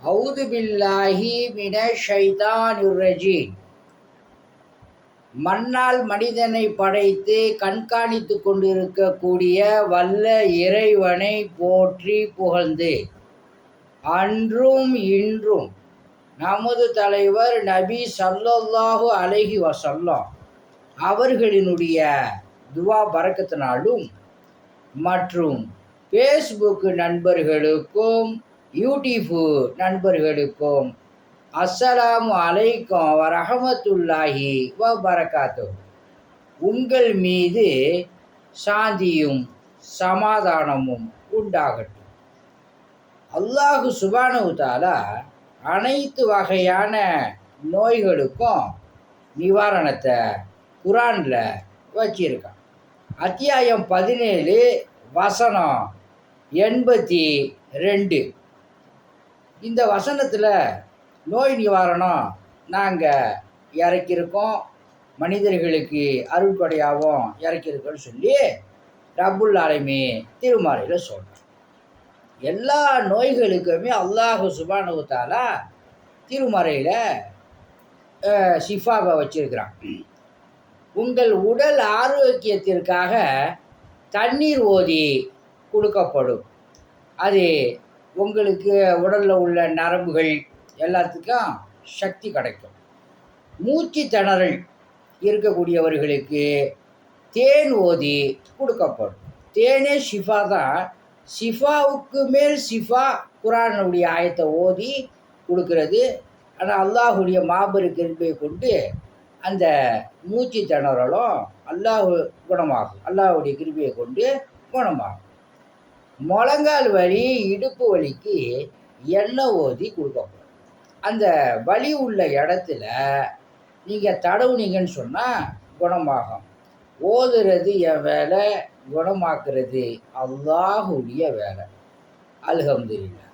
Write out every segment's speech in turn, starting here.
அவுது பில்லாஹி மினஷ் ஷைத்தானிர் ரஜீம். மண்ணால் மனிதனை படைத்து கண்காணித்து கொண்டிருக்கக்கூடிய வல்ல இறைவனை போற்றி புகழ்ந்து அன்றும் இன்றும் நமது தலைவர் நபி ஸல்லல்லாஹு அலைஹி வஸல்லம் அவர்களினுடைய துவா பரக்கத்தினாலும் மற்றும் ஃபேஸ்புக் நண்பர்களுக்கும் யூடியூப் நண்பர்களுக்கும் அஸ்ஸலாமு அலைக்கும் வரஹமத்துல்லாஹி வபரகாத்துஹு. உங்கள் மீது சாந்தியும் சமாதானமும் உண்டாகட்டும். அல்லாஹு சுப்ஹானஹு தஆலா அனைத்து வகையான நோய்களுக்கும் நிவாரணத்தை குரானில் வச்சிருக்கான். அத்தியாயம் 17 வசனம் 82. இந்த வசனத்தில் நோய் நிவாரணம் நாங்கள் இறக்கியிருக்கோம், மனிதர்களுக்கு அருள்கொடையாகவும் இறக்கியிருக்கோன்னு சொல்லி ரப்புல் ஆலமீன் திருமறையில் சொல்கிறோம். எல்லா நோய்களுக்குமே அல்லாஹு சுப்ஹானஹு தஆலா திருமறையில் ஷிஃபாவை வச்சிருக்கிறான். உங்கள் உடல் ஆரோக்கியத்திற்காக தண்ணீர் ஓதி கொடுக்கப்படும். அது உங்களுக்கு உடலில் உள்ள நரம்புகள் எல்லாத்துக்கும் சக்தி கிடைக்கும். மூச்சு திணறல் இருக்கக்கூடியவர்களுக்கு தேன் ஓதி கொடுக்கப்படும். தேனே ஷிஃபா தான். ஷிஃபாவுக்கு மேல் ஷிஃபா குரானுடைய ஆயத்தை ஓதி கொடுக்கறது. ஆனால் அல்லாஹுடைய மாபெரும் கிருபையை கொண்டு அந்த மூச்சு திணறலும் குணமாகும். அல்லாஹுடைய கிருபையை கொண்டு குணமாகும். முழங்கால் வலி, இடுப்பு வலிக்கு எண்ணெய் ஓதி கொடுக்கப்படும். அந்த வலி உள்ள இடத்துல நீங்கள் தடவுனீங்கன்னு சொன்னால் குணமாகும். ஓதுறது என் வேலை, குணமாக்குறது அல்லாஹுடைய வேலை. அல்ஹம்துலில்லாஹ்.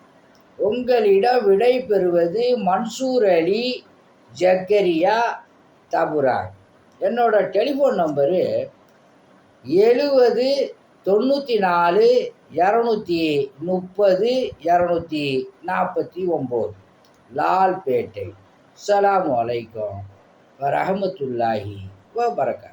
உங்களிடம் விடை பெறுவது மன்சூர் அலி ஜக்கரியா தபுரான். என்னோட டெலிஃபோன் நம்பரு 70 94 230 249, லால்பேட்டை. அஸ்ஸலாமு அலைக்கும் வரஹமத்துல்லாஹி வபரகாத்துஹு.